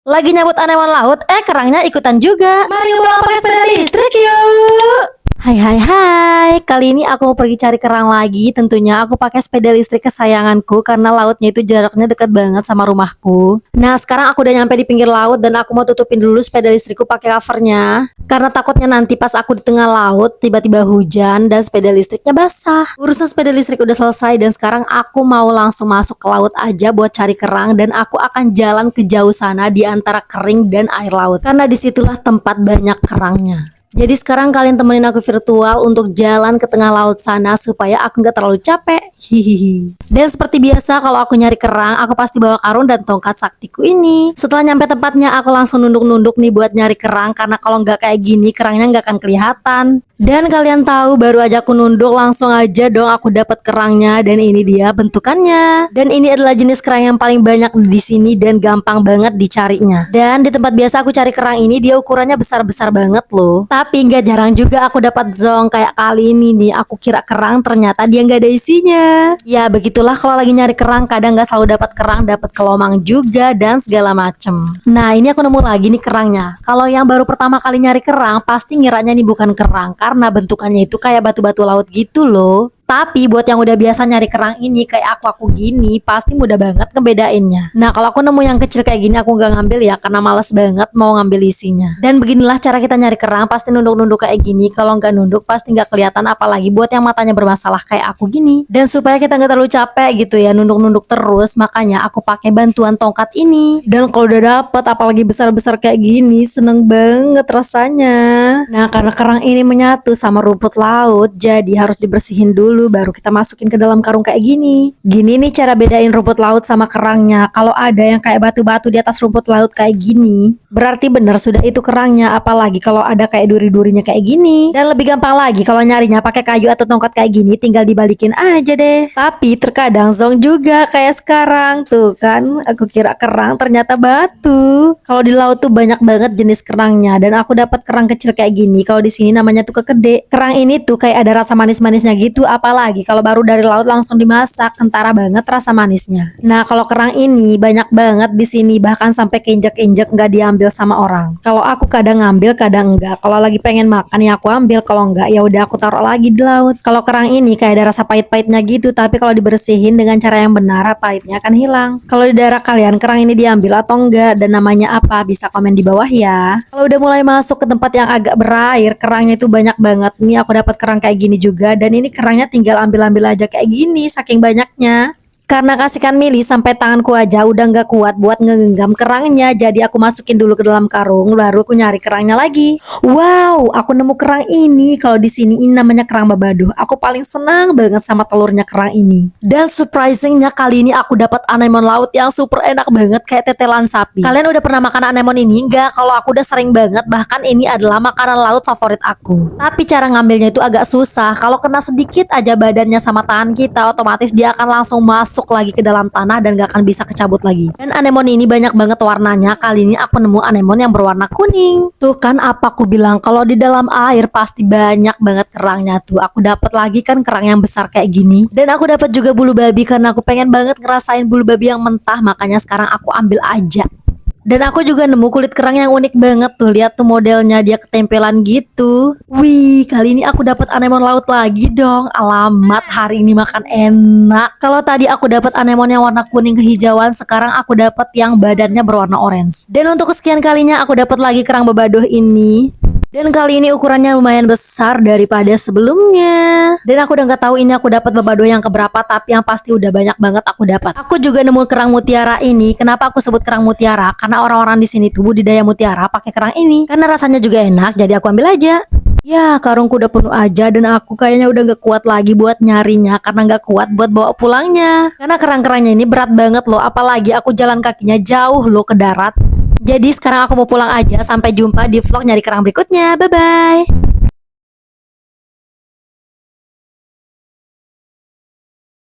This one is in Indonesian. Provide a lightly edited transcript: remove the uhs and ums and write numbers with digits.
Lagi nyabut anewan laut, kerangnya ikutan juga. Mari pulang pakai sepeda listrik yuk. Hai hai hai, kali ini aku mau pergi cari kerang lagi. Tentunya aku pakai sepeda listrik kesayanganku karena lautnya itu jaraknya dekat banget sama rumahku. Nah sekarang aku udah nyampe di pinggir laut dan aku mau tutupin dulu sepeda listrikku pakai covernya. Karena takutnya nanti pas aku di tengah laut tiba-tiba hujan dan sepeda listriknya basah. Urusan sepeda listrik udah selesai dan sekarang aku mau langsung masuk ke laut aja buat cari kerang. Dan aku akan jalan ke jauh sana di antara kering dan air laut. Karena disitulah tempat banyak kerangnya. Jadi sekarang kalian temenin aku virtual untuk jalan ke tengah laut sana supaya aku nggak terlalu capek. Hihihi. Dan seperti biasa kalau aku nyari kerang, aku pasti bawa karung dan tongkat saktiku ini. Setelah nyampe tempatnya, aku langsung nunduk-nunduk nih buat nyari kerang karena kalau nggak kayak gini kerangnya nggak akan kelihatan. Dan kalian tahu baru aja aku nunduk langsung aja dong aku dapat kerangnya dan ini dia bentukannya. Dan ini adalah jenis kerang yang paling banyak di sini dan gampang banget dicarinya. Dan di tempat biasa aku cari kerang ini dia ukurannya besar-besar banget loh. Tapi nggak jarang juga aku dapat zong kayak kali ini nih. Aku kira kerang ternyata dia nggak ada isinya. Ya begitulah kalau lagi nyari kerang kadang nggak selalu dapat kerang, dapat kelomang juga dan segala macem. Nah ini aku nemu lagi nih kerangnya. Kalau yang baru pertama kali nyari kerang pasti ngiranya nih bukan kerang karena bentukannya itu kayak batu-batu laut gitu loh. Tapi buat yang udah biasa nyari kerang ini kayak aku gini pasti mudah banget ngebedainnya. Nah kalau aku nemu yang kecil kayak gini aku nggak ngambil ya karena males banget mau ngambil isinya. Dan beginilah cara kita nyari kerang, pasti nunduk-nunduk kayak gini. Kalau nggak nunduk pasti nggak kelihatan, apalagi buat yang matanya bermasalah kayak aku gini. Dan supaya kita nggak terlalu capek gitu ya nunduk-nunduk terus, makanya aku pakai bantuan tongkat ini. Dan kalau udah dapet apalagi besar-besar kayak gini seneng banget rasanya. Nah karena kerang ini menyatu sama rumput laut jadi harus dibersihin dulu baru kita masukin ke dalam karung kayak gini. Gini nih cara bedain rumput laut sama kerangnya. Kalau ada yang kayak batu-batu di atas rumput laut kayak gini, berarti bener sudah itu kerangnya. Apalagi kalau ada kayak duri-durinya kayak gini. Dan lebih gampang lagi kalau nyarinya pakai kayu atau tongkat kayak gini, tinggal dibalikin aja deh. Tapi terkadang zong juga kayak sekarang. Tuh kan, aku kira kerang ternyata batu. Kalau di laut tuh banyak banget jenis kerangnya dan aku dapat kerang kecil kayak gini. Kalau di sini namanya tuh kekede. Kerang ini tuh kayak ada rasa manis-manisnya gitu, apalagi kalau baru dari laut langsung dimasak, kentara banget rasa manisnya. Nah, kalau kerang ini banyak banget di sini, bahkan sampai keinjek-injek nggak diambil sama orang. Kalau aku kadang ngambil, kadang enggak. Kalau lagi pengen makan ya aku ambil, kalau enggak ya udah aku taruh lagi di laut. Kalau kerang ini kayak ada rasa pahit-pahitnya gitu, tapi kalau dibersihin dengan cara yang benar, pahitnya akan hilang. Kalau di daerah kalian kerang ini diambil atau enggak dan namanya apa? Bisa komen di bawah ya. Kalau udah mulai masuk ke tempat yang agak berair, kerangnya itu banyak banget. Nih aku dapat kerang kayak gini juga dan ini kerangnya tinggal ambil aja kayak gini saking banyaknya. Karena kasihkan milih sampai tanganku aja udah nggak kuat buat ngegenggam kerangnya, jadi aku masukin dulu ke dalam karung, baru aku nyari kerangnya lagi. Wow, aku nemu kerang ini. Kalau di sini ini namanya kerang babadoh. Aku paling senang banget sama telurnya kerang ini. Dan surprisingnya kali ini aku dapat anemon laut yang super enak banget kayak tetelan sapi. Kalian udah pernah makan anemon ini? Enggak, kalau aku udah sering banget. Bahkan ini adalah makanan laut favorit aku. Tapi cara ngambilnya itu agak susah. Kalau kena sedikit aja badannya sama tangan kita, otomatis dia akan langsung masuk lagi ke dalam tanah dan gak akan bisa kecabut lagi. Dan anemon ini banyak banget warnanya. Kali ini aku nemu anemon yang berwarna kuning. Tuh kan apa aku bilang, kalau di dalam air pasti banyak banget kerangnya tuh. Aku dapat lagi kan kerang yang besar kayak gini. Dan aku dapat juga bulu babi karena aku pengen banget ngerasain bulu babi yang mentah, makanya sekarang aku ambil aja. Dan aku juga nemu kulit kerang yang unik banget tuh. Lihat tuh modelnya, dia ketempelan gitu. Wih, kali ini aku dapat anemon laut lagi dong. Alamat, hari ini makan enak. Kalau tadi aku dapat anemon yang warna kuning kehijauan, sekarang aku dapat yang badannya berwarna orange. Dan untuk kesekian kalinya aku dapat lagi kerang babadoh ini. Dan kali ini ukurannya lumayan besar daripada sebelumnya. Dan aku udah nggak tahu ini aku dapat babadoh yang keberapa, tapi yang pasti udah banyak banget aku dapat. Aku juga nemu kerang mutiara ini. Kenapa aku sebut kerang mutiara? Karena orang-orang di sini tuh budidaya mutiara pakai kerang ini. Karena rasanya juga enak, jadi aku ambil aja. Ya, karungku udah penuh aja dan aku kayaknya udah gak kuat lagi buat nyarinya karena gak kuat buat bawa pulangnya. Karena kerang-kerangnya ini berat banget loh, apalagi aku jalan kakinya jauh loh ke darat. Jadi sekarang aku mau pulang aja. Sampai jumpa di vlog nyari kerang berikutnya. Bye-bye.